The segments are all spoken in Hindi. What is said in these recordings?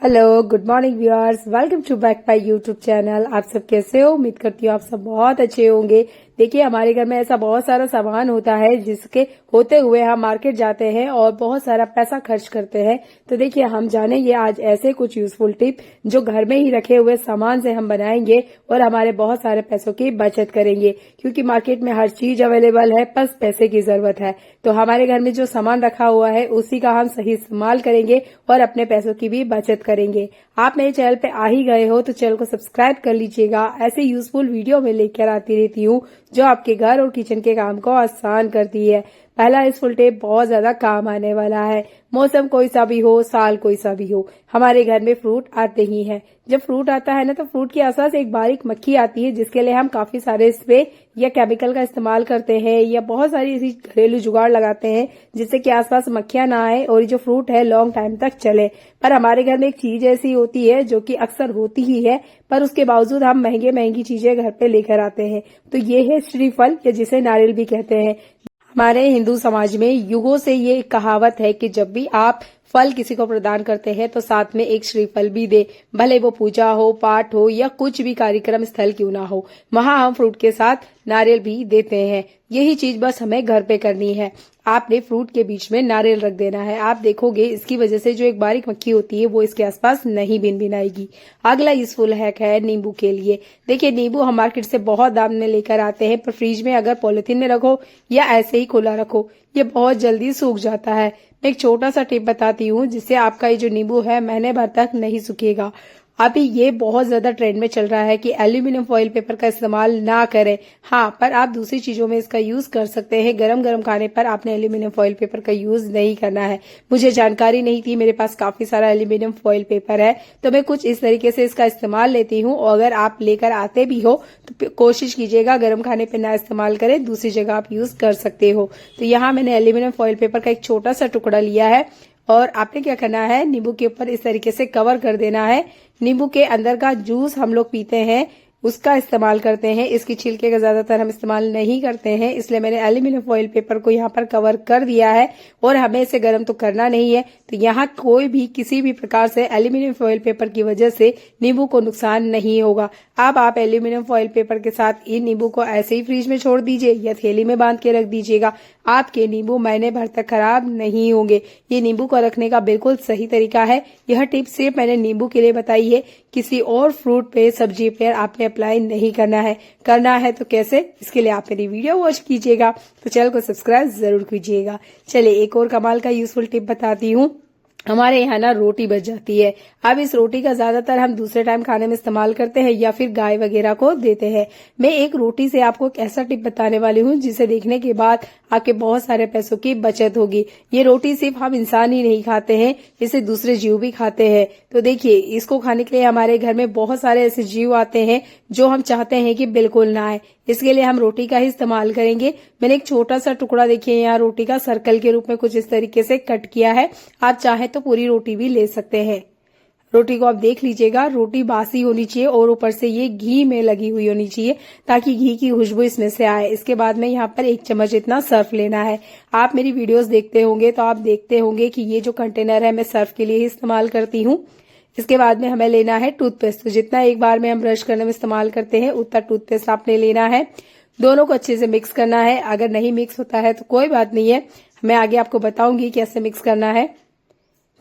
Hello, good morning viewers, welcome to back my YouTube channel. आप सब कैसे हो? उम्मीद करती हूँ आप सब बहुत अच्छे होंगे। देखिए, हमारे घर में ऐसा बहुत सारा सामान होता है जिसके होते हुए हम मार्केट जाते हैं और बहुत सारा पैसा खर्च करते हैं। तो देखिए, हम जानेंगे आज ऐसे कुछ यूजफुल टिप जो घर में ही रखे हुए सामान से हम बनाएंगे और हमारे बहुत सारे पैसों की बचत करेंगे, क्योंकि मार्केट में हर चीज अवेलेबल है, बस पैसे की जरूरत है। तो हमारे घर में जो सामान रखा हुआ है उसी का हम सही इस्तेमाल करेंगे और अपने पैसों की भी बचत करेंगे। आप मेरे चैनल पे आ ही गए हो तो चैनल को सब्सक्राइब कर लीजिएगा। ऐसे यूजफुल वीडियो में लेकर आती रहती हूँ जो आपके घर और किचन के काम को आसान करती है। पहला यूजफुल टिप बहुत ज्यादा काम आने वाला है। मौसम कोई सा भी हो, साल कोई सा भी हो, हमारे घर में फ्रूट आते ही हैं। जब फ्रूट आता है ना तो फ्रूट के आसपास एक बारीक मक्खी आती है, जिसके लिए हम काफी सारे स्प्रे या केमिकल का इस्तेमाल करते हैं या बहुत सारी ऐसी घरेलू जुगाड़ लगाते हैं जिससे कि आसपास मक्खियां ना आए और ये जो फ्रूट है लॉन्ग टाइम तक चले। पर हमारे घर में एक चीज ऐसी होती है जो कि अक्सर होती ही है, पर उसके बावजूद हम महंगी चीजें घर पे लेकर आते हैं। तो ये है श्रीफल, या जिसे नारियल भी कहते हैं। हमारे हिंदू समाज में युगों से ये एक कहावत है कि जब भी आप फल किसी को प्रदान करते हैं तो साथ में एक श्रीफल भी दे, भले वो पूजा हो, पाठ हो या कुछ भी कार्यक्रम स्थल क्यों ना हो, वहां हम फ्रूट के साथ नारियल भी देते हैं। यही चीज बस हमें घर पे करनी है। आपने फ्रूट के बीच में नारियल रख देना है। आप देखोगे इसकी वजह से जो एक बारीक मक्खी होती है वो इसके आसपास नहीं भिनभिनाएगी। अगला यूजफुल हैक है नींबू के लिए। देखिए, नींबू हम मार्केट से बहुत दाम में लेकर आते हैं, पर फ्रिज में अगर पॉलिथीन में रखो या ऐसे ही खुला रखो, ये बहुत जल्दी सूख जाता है। मैं एक छोटा सा टिप बताती हूँ जिससे आपका ये जो नींबू है महीने भर तक नहीं सूखेगा। अभी ये बहुत ज्यादा ट्रेंड में चल रहा है कि एल्यूमिनियम फॉइल पेपर का इस्तेमाल ना करें। हाँ, पर आप दूसरी चीजों में इसका यूज कर सकते हैं। गरम गरम खाने पर आपने एल्यूमिनियम फॉइल पेपर का यूज नहीं करना है। मुझे जानकारी नहीं थी, मेरे पास काफी सारा एल्यूमिनियम फॉइल पेपर है, तो मैं कुछ इस तरीके से इसका इस्तेमाल लेती हूँ। और अगर आप लेकर आते भी हो तो कोशिश कीजिएगा गरम खाने पर ना इस्तेमाल करें, दूसरी जगह आप यूज कर सकते हो। तो यहाँ मैंने एल्यूमिनियम फॉइल पेपर का एक छोटा सा टुकड़ा लिया है और आपने क्या करना है, नींबू के ऊपर इस तरीके से कवर कर देना है। नींबू के अंदर का जूस हम लोग पीते हैं, उसका इस्तेमाल करते हैं। इसकी छिलके का ज्यादातर हम इस्तेमाल नहीं करते हैं, इसलिए मैंने एल्यूमिनियम फॉइल पेपर को यहाँ पर कवर कर दिया है। और हमें इसे गर्म तो करना नहीं है, तो यहाँ कोई भी किसी भी प्रकार से एल्यूमिनियम फॉइल पेपर की वजह से नींबू को नुकसान नहीं होगा। अब आप एल्यूमिनियम फॉइल पेपर के साथ इन नींबू को ऐसे ही फ्रिज में छोड़ दीजिए या थैली में बांध के रख दीजिएगा। आपके नींबू महीने भर तक खराब नहीं होंगे। ये नींबू को रखने का बिल्कुल सही तरीका है। यह टिप सिर्फ मैंने नींबू के लिए बताई है, किसी और फ्रूट पे, सब्जी पे आपने अप्लाई नहीं करना है। करना है तो कैसे, इसके लिए आप मेरी वीडियो वॉच कीजिएगा, तो चैनल को सब्सक्राइब जरूर कीजिएगा। चलिए एक और कमाल का यूजफुल टिप बताती हूँ। हमारे यहाँ ना रोटी बच जाती है। अब इस रोटी का ज्यादातर हम दूसरे टाइम खाने में इस्तेमाल करते हैं या फिर गाय वगैरह को देते हैं। मैं एक रोटी से आपको एक ऐसा टिप बताने वाली हूँ जिसे देखने के बाद आपके बहुत सारे पैसों की बचत होगी। ये रोटी सिर्फ हम इंसान ही नहीं खाते हैं, इसे दूसरे जीव भी खाते हैं। तो देखिए, इसको खाने के लिए हमारे घर में बहुत सारे ऐसे जीव आते हैं जो हम चाहते हैं कि बिल्कुल ना आए। इसके लिए हम रोटी का ही इस्तेमाल करेंगे। मैंने एक छोटा सा टुकड़ा, देखिए यहाँ रोटी का सर्कल के रूप में कुछ इस तरीके से कट किया है। आप चाहे तो पूरी रोटी भी ले सकते हैं। रोटी को आप देख लीजिएगा, रोटी बासी होनी चाहिए और ऊपर से ये घी में लगी हुई होनी चाहिए ताकि घी की खुशबू इसमें से आए। इसके बाद में यहाँ पर 1 चम्मच इतना सर्फ लेना है। आप मेरी वीडियोस देखते होंगे तो आप देखते होंगे कि ये जो कंटेनर है मैं सर्फ के लिए ही इस्तेमाल करती हूँ। इसके बाद में हमें लेना है टूथपेस्ट। तो जितना एक बार में हम ब्रश करने में इस्तेमाल करते हैं उतना टूथपेस्ट आपने लेना है। दोनों को अच्छे से मिक्स करना है। अगर नहीं मिक्स होता है तो कोई बात नहीं है, मैं आगे आपको बताऊंगी कैसे मिक्स करना है।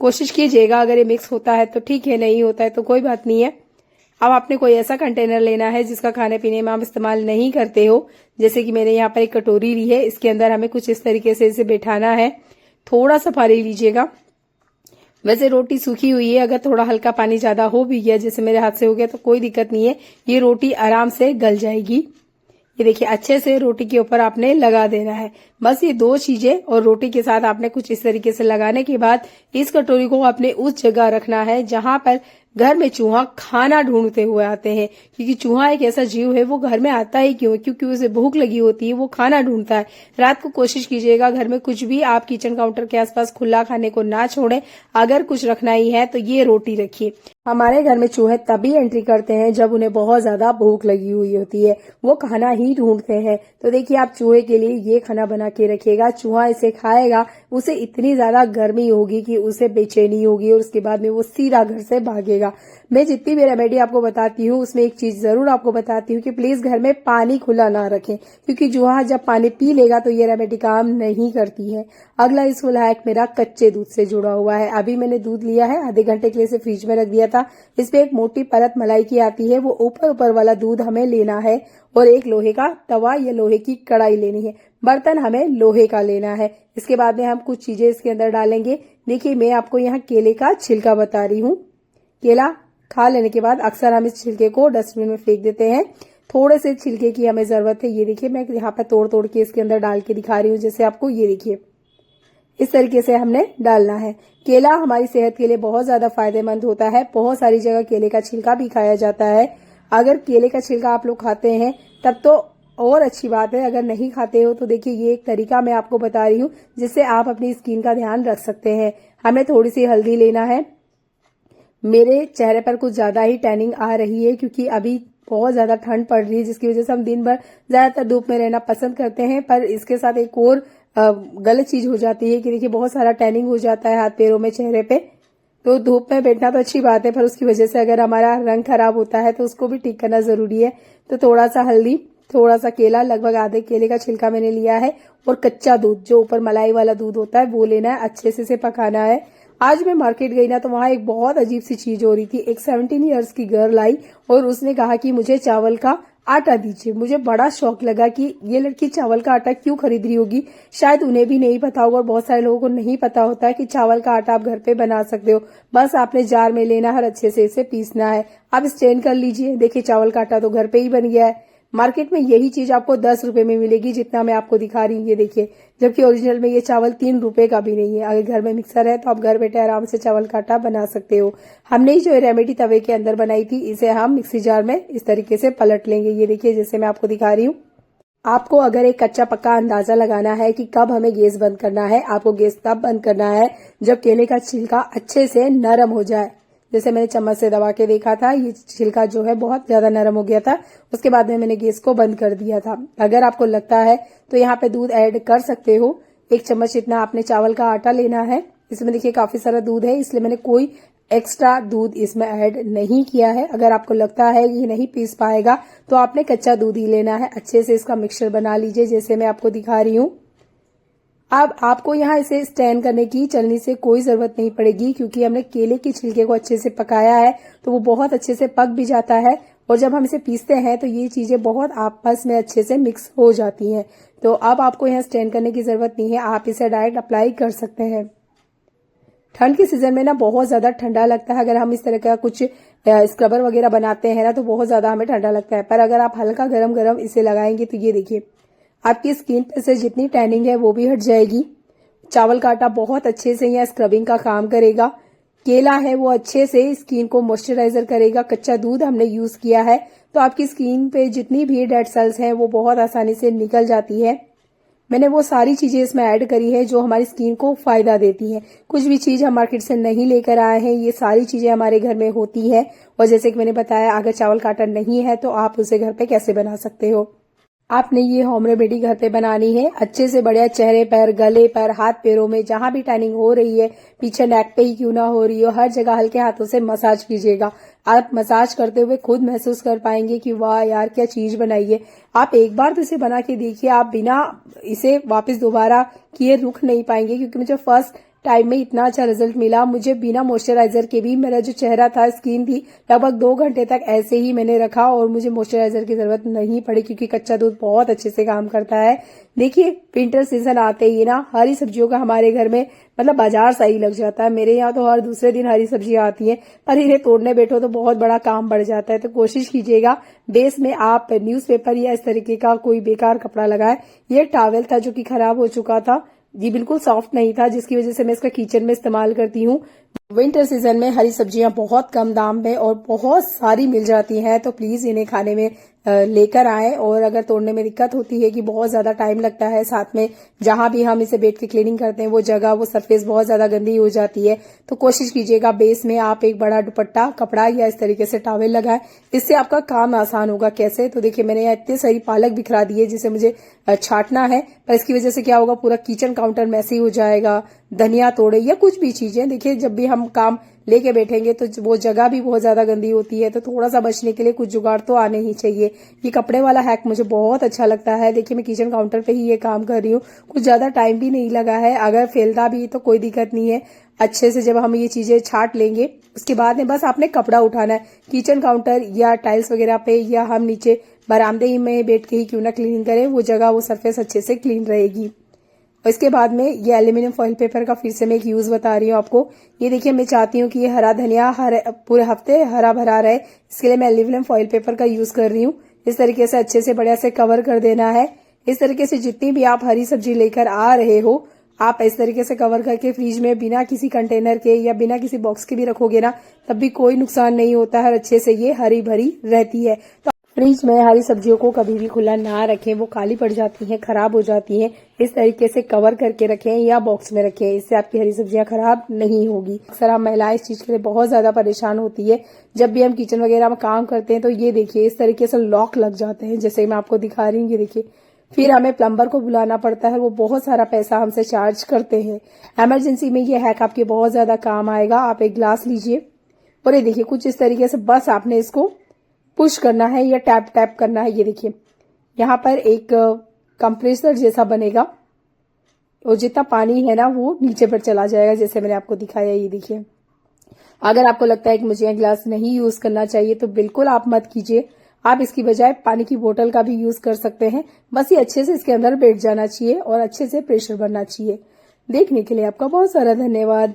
कोशिश कीजिएगा, अगर ये मिक्स होता है तो ठीक है, नहीं होता है तो कोई बात नहीं है। अब आपने कोई ऐसा कंटेनर लेना है जिसका खाने पीने में आप इस्तेमाल नहीं करते हो। जैसे कि मैंने यहाँ पर एक कटोरी ली है, इसके अंदर हमें कुछ इस तरीके से इसे बैठाना है। थोड़ा सा पानी लीजिएगा। वैसे रोटी सूखी हुई है, अगर थोड़ा हल्का पानी ज्यादा हो भी गया जैसे मेरे हाथ से हो गया तो कोई दिक्कत नहीं है, ये रोटी आराम से गल जाएगी। ये देखिए, अच्छे से रोटी के ऊपर आपने लगा देना है। बस ये 2 चीजें, और रोटी के साथ आपने कुछ इस तरीके से लगाने के बाद इस कटोरी को आपने उस जगह रखना है जहां पर घर में चूहा खाना ढूंढते हुए आते हैं। क्योंकि चूहा एक ऐसा जीव है, वो घर में आता ही क्यों, क्योंकि उसे भूख लगी होती है, वो खाना ढूंढता है। रात को कोशिश कीजिएगा घर में कुछ भी आप किचन काउंटर के आसपास खुला खाने को ना छोड़ें। अगर कुछ रखना ही है तो ये रोटी रखिए। हमारे घर में चूहे तभी एंट्री करते हैं जब उन्हें बहुत ज्यादा भूख लगी हुई होती है, वो खाना ही ढूंढते हैं। तो देखिए, आप चूहे के लिए ये खाना बना के रखिएगा, चूहा इसे खाएगा, उसे इतनी ज्यादा गर्मी होगी कि उसे बेचैनी होगी और उसके बाद में वो सीधा घर से भागेगा। मैं जितनी भी रेमेडी आपको बताती हूँ उसमें एक चीज जरूर आपको बताती हूँ कि प्लीज घर में पानी खुला ना रखें, क्योंकि चूहा जब पानी पी लेगा तो ये रेमेडी काम नहीं करती है। अगला यूजफुल हैक मेरा कच्चे दूध से जुड़ा हुआ है। अभी मैंने दूध लिया है, आधे घंटे के लिए इसे फ्रिज में रख दिया था। इसमें एक मोटी परत मलाई की आती है, वो ऊपर वाला दूध हमें लेना है और एक लोहे का तवा या लोहे की कढ़ाई लेनी है। बर्तन हमें लोहे का लेना है। इसके बाद में हम कुछ चीजें इसके अंदर डालेंगे। देखिए मैं आपको यहाँ केले का छिलका बता रही हूँ। केला खा लेने के बाद अक्सर हम इस छिलके को डस्टबिन में फेंक देते हैं। थोड़े से छिलके की हमें जरूरत है। ये देखिए मैं यहाँ पे तोड़ तोड़ के इसके अंदर डाल के दिखा रही हूँ, जैसे आपको ये देखिए इस तरीके से हमने डालना है। केला हमारी सेहत के लिए बहुत ज्यादा फायदेमंद होता है। बहुत सारी जगह केले का छिलका भी खाया जाता है। अगर केले का छिलका आप लोग खाते हैं तब तो और अच्छी बात है, अगर नहीं खाते हो तो देखिए ये एक तरीका मैं आपको बता रही हूँ जिससे आप अपनी स्किन का ध्यान रख सकते हैं। हमें थोड़ी सी हल्दी लेना है। मेरे चेहरे पर कुछ ज्यादा ही टैनिंग आ रही है क्योंकि अभी बहुत ज्यादा ठंड पड़ रही है, जिसकी वजह से हम दिन भर ज्यादातर धूप में रहना पसंद करते हैं। पर इसके साथ एक और गलत चीज हो जाती है कि देखिए बहुत सारा टैनिंग हो जाता है हाथ पैरों में, चेहरे पे। तो धूप में बैठना तो अच्छी बात है, पर उसकी वजह से अगर हमारा रंग खराब होता है तो उसको भी ठीक करना जरूरी है। तो थोड़ा सा हल्दी, थोड़ा सा केला, लगभग आधे केले का छिलका मैंने लिया है और कच्चा दूध, जो ऊपर मलाई वाला दूध होता है वो लेना है। अच्छे से इसे पकाना है। आज मैं मार्केट गई ना तो वहां एक बहुत अजीब सी चीज हो रही थी। एक 17 इयर्स की गर्ल आई और उसने कहा कि मुझे चावल का आटा दीजिए। मुझे बड़ा शौक लगा कि ये लड़की चावल का आटा क्यों खरीद रही होगी। शायद उन्हें भी नहीं पता होगा और बहुत सारे लोगों को नहीं पता होता है कि चावल का आटा आप घर पे बना सकते हो। बस आपने जार में लेना है, अच्छे से इसे पीसना है। आप स्ट्रेन कर लीजिए। देखिए चावल का आटा तो घर पे ही बन गया है। मार्केट में यही चीज आपको 10 रुपए में मिलेगी, जितना मैं आपको दिखा रही हूँ ये देखिए, जबकि ओरिजिनल में ये चावल 3 रुपए का भी नहीं है। अगर घर में मिक्सर है तो आप घर बैठे आराम से चावल का आटा बना सकते हो। हमने जो रेमेडी तवे के अंदर बनाई थी, इसे हम मिक्सी जार में इस तरीके से पलट लेंगे। ये देखिए जैसे मैं आपको दिखा रही हूँ। आपको अगर एक कच्चा पक्का अंदाजा लगाना है कि कब हमें गैस बंद करना है, आपको गैस तब बंद करना है जब केले का छिलका अच्छे से नरम हो जाए। जैसे मैंने चम्मच से दबा के देखा था, ये छिलका जो है बहुत ज्यादा नरम हो गया था। उसके बाद में मैंने गैस को बंद कर दिया था। अगर आपको लगता है तो यहाँ पे दूध ऐड कर सकते हो। 1 चम्मच इतना आपने चावल का आटा लेना है। इसमें देखिए काफी सारा दूध है, इसलिए मैंने कोई एक्स्ट्रा दूध इसमें ऐड नहीं किया है। अगर आपको लगता है ये नहीं पीस पाएगा तो आपने कच्चा दूध ही लेना है। अच्छे से इसका मिक्सचर बना लीजिए जैसे मैं आपको दिखा रही हूँ। अब आपको यहाँ इसे स्टैंड करने की, चलनी से कोई जरूरत नहीं पड़ेगी, क्योंकि हमने केले के छिलके को अच्छे से पकाया है तो वो बहुत अच्छे से पक भी जाता है। और जब हम इसे पीसते हैं तो ये चीजें बहुत आपस में अच्छे से मिक्स हो जाती हैं। तो अब आपको यहाँ स्टैंड करने की जरूरत नहीं है, आप इसे डायरेक्ट अप्लाई कर सकते हैं। ठंड के सीजन में ना बहुत ज्यादा ठंडा लगता है। अगर हम इस तरह का कुछ स्क्रबर वगैरह बनाते हैं ना तो बहुत ज्यादा हमें ठंडा लगता है। पर अगर आप हल्का गरम गरम इसे लगाएंगे तो ये देखिए आपकी स्किन पे से जितनी टैनिंग है वो भी हट जाएगी। चावल का आटा बहुत अच्छे से यहाँ स्क्रबिंग का काम करेगा। केला है वो अच्छे से स्किन को मॉइस्चराइजर करेगा। कच्चा दूध हमने यूज किया है तो आपकी स्किन पे जितनी भी डेड सेल्स हैं वो बहुत आसानी से निकल जाती है। मैंने वो सारी चीजें इसमें ऐड करी है जो हमारी स्किन को फायदा देती है। कुछ भी चीज हम मार्केट से नहीं लेकर आए हैं, ये सारी चीजें हमारे घर में होती है। और जैसे कि मैंने बताया, अगर चावल का आटा नहीं है तो आप उसे घर पे कैसे बना सकते हो। आपने ये होम रेमेडी घर पे बनानी है। अच्छे से बढ़िया चेहरे पर, गले पर, हाथ पैरों में जहां भी टैनिंग हो रही है, पीछे नेक पे ही क्यों ना हो रही हो, हर जगह हल्के हाथों से मसाज कीजिएगा। आप मसाज करते हुए खुद महसूस कर पाएंगे कि वाह यार क्या चीज बनाई है। आप एक बार तो इसे बना के देखिए, आप बिना इसे वापस दोबारा किए रुक नहीं पाएंगे। क्योंकि मुझे फर्स्ट टाइम में इतना अच्छा रिजल्ट मिला। मुझे बिना मॉइस्चराइजर के भी मेरा जो चेहरा था, स्किन थी, लगभग 2 घंटे तक ऐसे ही मैंने रखा और मुझे मॉइस्चराइजर की जरूरत नहीं पड़ी, क्योंकि कच्चा दूध बहुत अच्छे से काम करता है। देखिए विंटर सीजन आते ही ना हरी सब्जियों का हमारे घर में मतलब बाजार सा ही लग जाता है। मेरे यहाँ तो हर दूसरे दिन हरी सब्जियां आती हैं, पर इन्हें तोड़ने बैठो तो बहुत बड़ा काम बढ़ जाता है। तो कोशिश कीजिएगा बेस में आप न्यूज़पेपर या इस तरीके का कोई बेकार कपड़ा लगाए। ये टॉवेल था जो कि खराब हो चुका था, ये बिल्कुल सॉफ्ट नहीं था, जिसकी वजह से मैं इसका किचन में इस्तेमाल करती हूँ। विंटर सीजन में हरी सब्जियां बहुत कम दाम में और बहुत सारी मिल जाती हैं, तो प्लीज इन्हें खाने में लेकर आए। और अगर तोड़ने में दिक्कत होती है कि बहुत ज्यादा टाइम लगता है, साथ में जहां भी हम इसे बैठ के क्लीनिंग करते हैं वो जगह, वो सरफेस बहुत ज्यादा गंदी हो जाती है, तो कोशिश कीजिएगा बेस में आप एक बड़ा दुपट्टा, कपड़ा या इस तरीके से टॉवेल लगाएं। इससे आपका काम आसान होगा। कैसे? तो देखिए मैंने यहाँ इतनी सारी पालक बिखरा दी है जिसे मुझे छांटना है, पर इसकी वजह से क्या होगा, पूरा किचन काउंटर मैसी हो जाएगा। धनिया तोड़े या कुछ भी चीजें, देखिए जब भी हम काम लेके बैठेंगे तो वो जगह भी बहुत ज्यादा गंदी होती है, तो थोड़ा सा बचने के लिए कुछ जुगाड़ तो आने ही चाहिए। ये कपड़े वाला हैक मुझे बहुत अच्छा लगता है। देखिए मैं किचन काउंटर पे ही ये काम कर रही हूँ, कुछ ज्यादा टाइम भी नहीं लगा है। अगर फैलता भी तो कोई दिक्कत नहीं है। अच्छे से जब हम ये चीजें छाट लेंगे उसके बाद में बस आपने कपड़ा उठाना है। किचन काउंटर या टाइल्स वगैरह पे या हम नीचे बरामदे में बैठ के ही क्यों ना क्लीनिंग करें, वो जगह, वो सरफेस अच्छे से क्लीन रहेगी। और इसके बाद में ये एल्यूमिनियम फॉइल पेपर का फिर से मैं एक यूज बता रही हूँ आपको। ये देखिए मैं चाहती हूँ कि ये हरा धनिया पूरे हफ्ते हरा भरा रहे, इसके लिए मैं एल्यूमिनियम फॉइल पेपर का यूज कर रही हूँ। इस तरीके से अच्छे से बढ़िया से कवर कर देना है। इस तरीके से जितनी भी आप हरी सब्जी लेकर आ रहे हो, आप इस तरीके से कवर करके फ्रिज में बिना किसी कंटेनर के या बिना किसी बॉक्स के भी रखोगे ना, तब भी कोई नुकसान नहीं होता है, अच्छे से ये हरी भरी रहती है। तो फ्रिज में हरी सब्जियों को कभी भी खुला ना रखें, वो काली पड़ जाती हैं, खराब हो जाती हैं। इस तरीके से कवर करके रखें या बॉक्स में रखें, इससे आपकी हरी सब्जियां खराब नहीं होगी। अक्सर हम महिलाएं इस चीज के लिए बहुत ज्यादा परेशान होती है। जब भी हम किचन वगैरह में काम करते हैं तो ये देखिए इस तरीके से लॉक लग जाते हैं, जैसे मैं आपको दिखा रही हूँ। ये देखिए फिर हमें प्लम्बर को बुलाना पड़ता है, वो बहुत सारा पैसा हमसे चार्ज करते हैं। इमरजेंसी में ये हैक आपके बहुत ज्यादा काम आएगा। आप एक ग्लास लीजिए और ये देखिए कुछ इस तरीके से बस आपने इसको पुश करना है या टैप टैप करना है। ये देखिए यहाँ पर एक कंप्रेसर जैसा बनेगा और जितना पानी है ना वो नीचे पर चला जाएगा, जैसे मैंने आपको दिखाया। ये देखिए अगर आपको लगता है कि मुझे यह ग्लास नहीं यूज करना चाहिए तो बिल्कुल आप मत कीजिए। आप इसकी बजाय पानी की बोतल का भी यूज कर सकते हैं। बस ये अच्छे से इसके अंदर बैठ जाना चाहिए और अच्छे से प्रेशर बनना चाहिए। देखने के लिए आपका बहुत सारा धन्यवाद।